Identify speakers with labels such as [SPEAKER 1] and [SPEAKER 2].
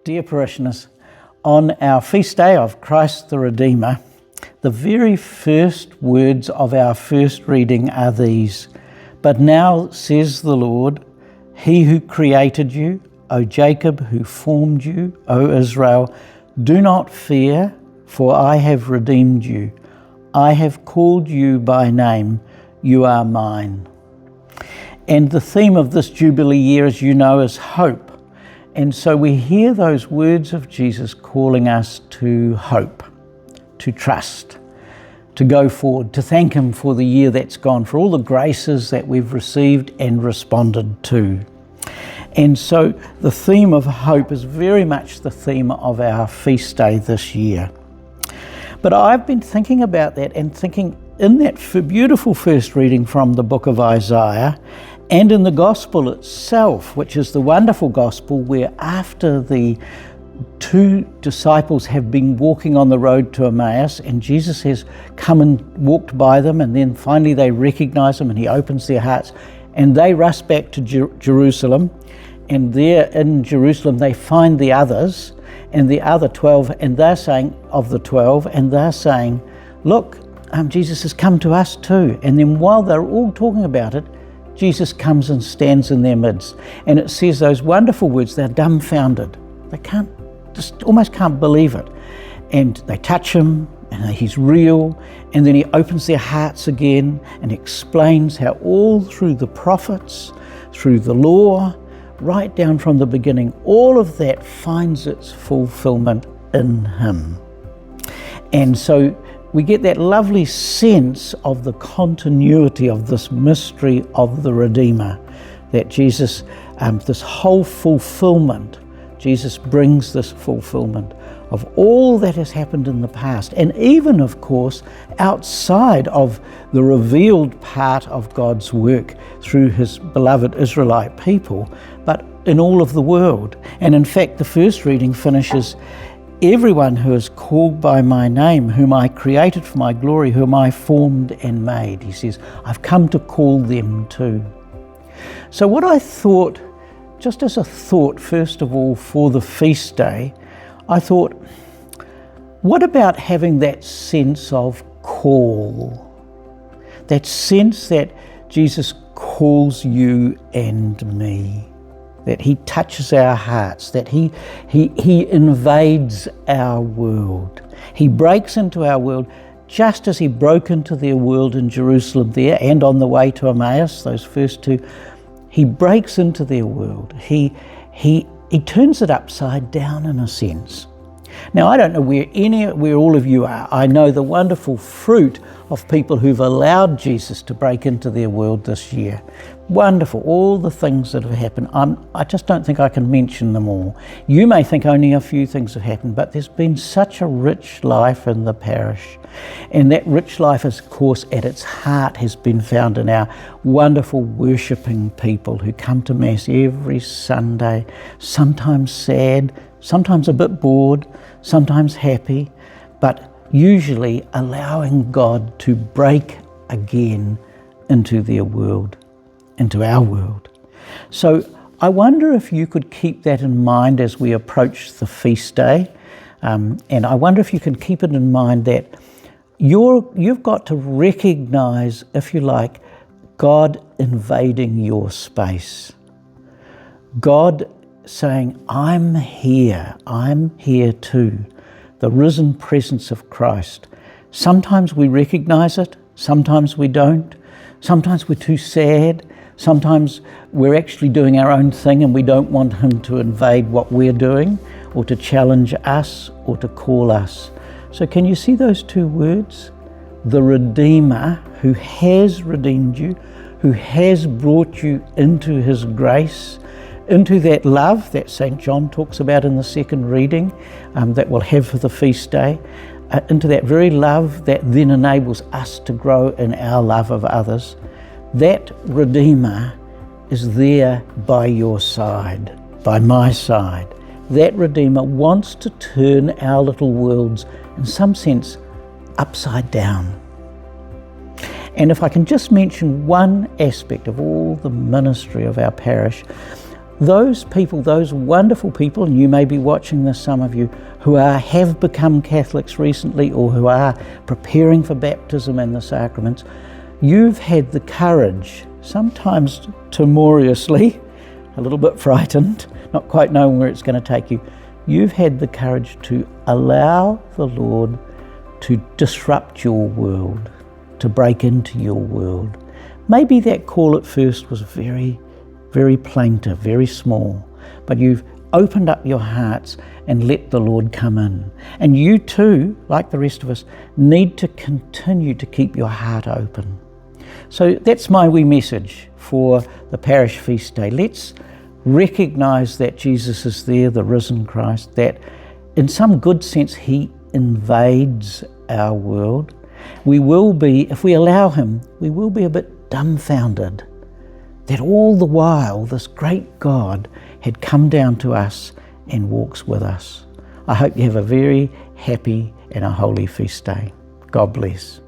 [SPEAKER 1] Dear parishioners, on our feast day of Christ the Redeemer, the very first words of our first reading are these: "But now, says the Lord, He who created you, O Jacob, who formed you, O Israel, do not fear, for I have redeemed you. I have called you by name, you are mine." And the theme of this Jubilee year, as you know, is hope. And so we hear those words of Jesus calling us to hope, to trust, to go forward, to thank Him for the year that's gone, for all the graces that we've received and responded to. And so the theme of hope is very much the theme of our feast day this year. But I've been thinking about that and thinking in that beautiful first reading from the book of Isaiah, and in the gospel itself, which is the wonderful gospel where after the two disciples have been walking on the road to Emmaus and Jesus has come and walked by them, and then finally they recognize Him and He opens their hearts and they rush back to Jerusalem, and there in Jerusalem they find the others and the other 12, and they're saying, of the 12, and they're saying, look, Jesus has come to us too. And then while they're all talking about it, Jesus comes and stands in their midst. And it says those wonderful words, they're dumbfounded. They almost can't believe it. And they touch Him, and He's real. And then He opens their hearts again and explains how all through the prophets, through the law, right down from the beginning, all of that finds its fulfillment in Him. And so we get that lovely sense of the continuity of this mystery of the Redeemer, that Jesus, this whole fulfillment, Jesus brings this fulfillment of all that has happened in the past, and even, of course, outside of the revealed part of God's work through His beloved Israelite people, but in all of the world. And in fact, the first reading finishes, "Everyone who is called by my name, whom I created for my glory, whom I formed and made." He says, I've come to call them too. So what I thought, just as a thought, first of all, for the feast day, I thought, what about having that sense of call? That sense that Jesus calls you and me, that He touches our hearts, that He invades our world. He breaks into our world just as He broke into their world in Jerusalem there and on the way to Emmaus, those first two. He breaks into their world. He turns it upside down in a sense. Now, I don't know where all of you are. I know the wonderful fruit of people who've allowed Jesus to break into their world this year. Wonderful, all the things that have happened. I just don't think I can mention them all. You may think only a few things have happened, but there's been such a rich life in the parish. And that rich life, of course, at its heart has been found in our wonderful worshipping people who come to Mass every Sunday, sometimes sad, sometimes a bit bored, sometimes happy, but usually allowing God to break again into their world, into our world. So I wonder if you could keep that in mind as we approach the feast day. And I wonder if you can keep it in mind that you've got to recognize, if you like, God invading your space. God saying, I'm here too. The risen presence of Christ. Sometimes we recognize it, sometimes we don't. Sometimes we're too sad. Sometimes we're actually doing our own thing and we don't want Him to invade what we're doing or to challenge us or to call us. So can you see those two words? The Redeemer, who has redeemed you, who has brought you into His grace, into that love that St. John talks about in the second reading, that we'll have for the feast day, into that very love that then enables us to grow in our love of others. That Redeemer is there by your side, by my side. That Redeemer wants to turn our little worlds, in some sense, upside down. And if I can just mention one aspect of all the ministry of our parish, those people, those wonderful people, and you may be watching this, some of you, who have become Catholics recently or who are preparing for baptism and the sacraments, you've had the courage, sometimes timorously, a little bit frightened, not quite knowing where it's going to take you, you've had the courage to allow the Lord to disrupt your world, to break into your world. Maybe that call at first was very, very plaintive, very small, but you've opened up your hearts and let the Lord come in. And you too, like the rest of us, need to continue to keep your heart open. So that's my wee message for the parish feast day. Let's recognise that Jesus is there, the risen Christ, that in some good sense he invades our world. We will be, if we allow him, we will be a bit dumbfounded that all the while this great God had come down to us and walks with us. I hope you have a very happy and a holy feast day. God bless.